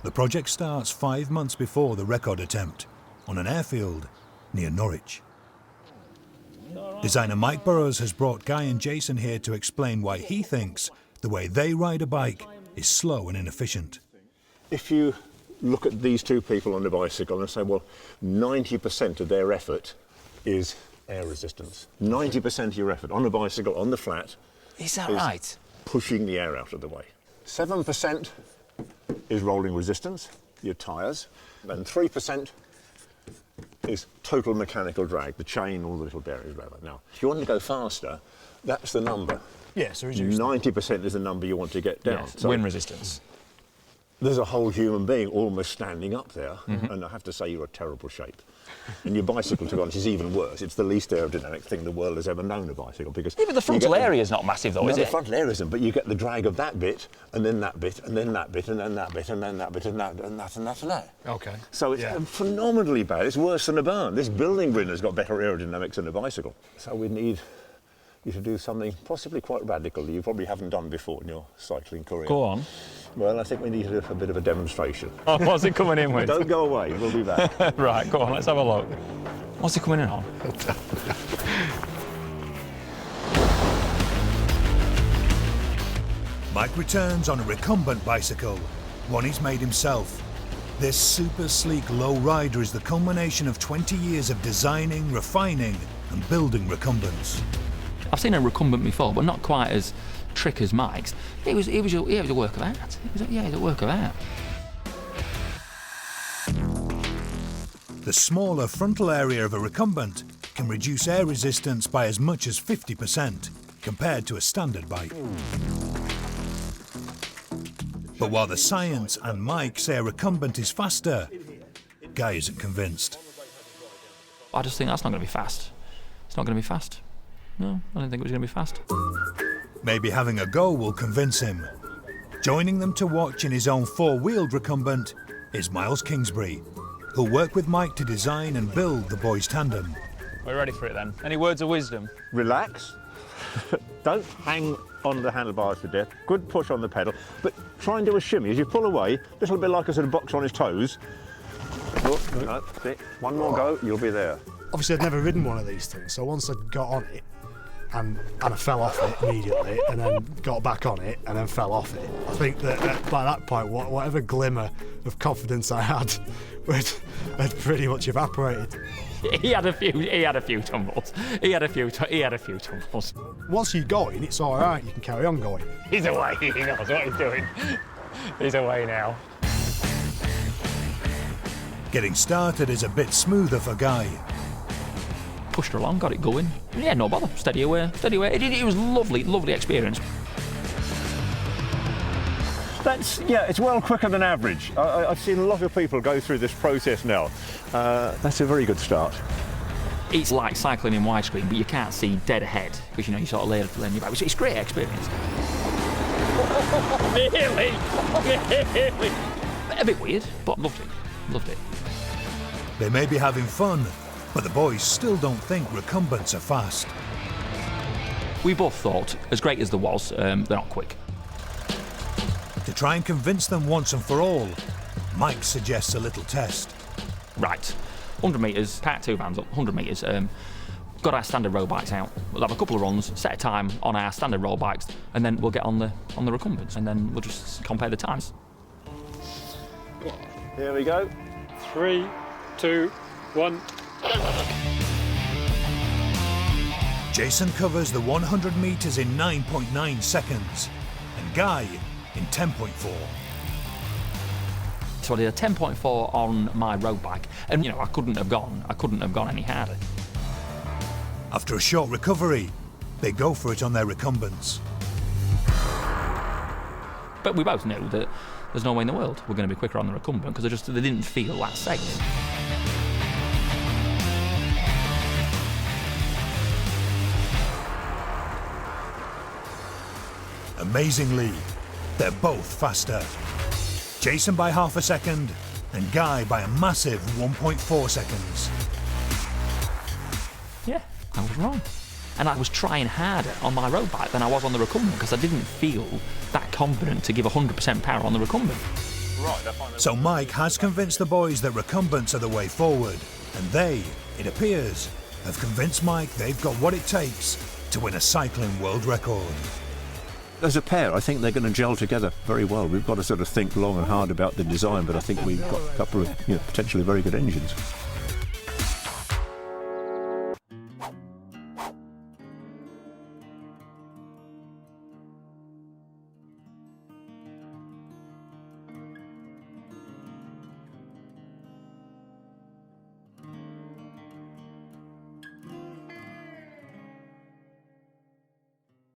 The project starts 5 months before the record attempt, on an airfield near Norwich. Designer Mike Burrows has brought Guy and Jason here to explain why he thinks the way they ride a bike is slow and inefficient. If you look at these two people on the bicycle and say, well, 90% of their effort is air resistance. 90% of your effort on a bicycle, on the flat, is that right? Pushing the air out of the way. 7% is rolling resistance, your tyres, and 3% is total mechanical drag, the chain, all the little bearings, whatever. Now, if you want to go faster, that's the number. Yes, so reduce 90% is the number you want to get down. Yes, so wind resistance. There's a whole human being almost standing up there, and I have to say you're a terrible shape. And your bicycle, to be honest, is even worse. It's the least aerodynamic thing the world has ever known, a bicycle, because... Even the frontal area is not massive, though, is it? The frontal area isn't, but you get the drag of that bit, and then that bit, and then that bit, and then that bit, and then that bit, and that, and that, and that, and that. Okay. So it's phenomenally bad. It's worse than a barn. This building grid has got better aerodynamics than a bicycle. So we need you to do something possibly quite radical you probably haven't done before in your cycling career. Go on. Well, I think we need to do a bit of a demonstration. Oh, what's it coming in with? Don't go away, we'll be back. Right, go on, let's have a look. What's he coming in on? Mike returns on a recumbent bicycle, one he's made himself. This super sleek low rider is the culmination of 20 years of designing, refining and building recumbents. I've seen a recumbent before, but not quite as trick as Mike's. It was a work of art. It was a work of art. The smaller frontal area of a recumbent can reduce air resistance by as much as 50% compared to a standard bike. But while the science and Mike say a recumbent is faster, Guy isn't convinced. I just think that's not going to be fast. It's not going to be fast. No, I didn't think it was going to be fast. Maybe having a go will convince him. Joining them to watch in his own four-wheeled recumbent is Miles Kingsbury, who'll work with Mike to design and build the boys' tandem. We're ready for it then. Any words of wisdom? Relax. Don't hang on the handlebars to death. Good push on the pedal, but try and do a shimmy. As you pull away, a little bit like a sort of box on his toes. Oh, no, that's it. One more go, you'll be there. Obviously, I'd never ridden one of these things, so once I got on it, and I fell off it immediately, and then got back on it, and then fell off it. I think that by that point, whatever glimmer of confidence I had had pretty much evaporated. He had a few tumbles. He had a few tumbles. Once you're going, it's all right. You can carry on going. He's away. He knows what he's doing. He's away now. Getting started is a bit smoother for Guy. Pushed her along, got it going. Yeah, no bother. Steady away, steady away. It was lovely, lovely experience. It's well quicker than average. I've seen a lot of people go through this process now. That's a very good start. It's like cycling in widescreen, but you can't see dead ahead because you sort of lay your back. It's a great experience. Nearly. A bit weird, but loved it. They may be having fun, but the boys still don't think recumbents are fast. We both thought, as great as there was, they're not quick. To try and convince them once and for all, Mike suggests a little test. Right, 100 metres, part 2 vans up, 100 metres. Got our standard road bikes out. We'll have a couple of runs, set a time on our standard road bikes, and then we'll get on the recumbents, and then we'll just compare the times. Here we go. 3, 2, 1. Jason covers the 100 metres in 9.9 seconds, and Guy in 10.4. So I did a 10.4 on my road bike, and I couldn't have gone any harder. After a short recovery, they go for it on their recumbents. But we both knew that there's no way in the world we're going to be quicker on the recumbent because they didn't feel that safe. Amazingly, they're both faster. Jason by half a second, and Guy by a massive 1.4 seconds. Yeah, I was wrong. And I was trying harder on my road bike than I was on the recumbent because I didn't feel that confident to give 100% power on the recumbent. So Mike has convinced the boys that recumbents are the way forward, and they, it appears, have convinced Mike they've got what it takes to win a cycling world record. As a pair, I think they're going to gel together very well. We've got to sort of think long and hard about the design, but I think we've got a couple of potentially very good engines.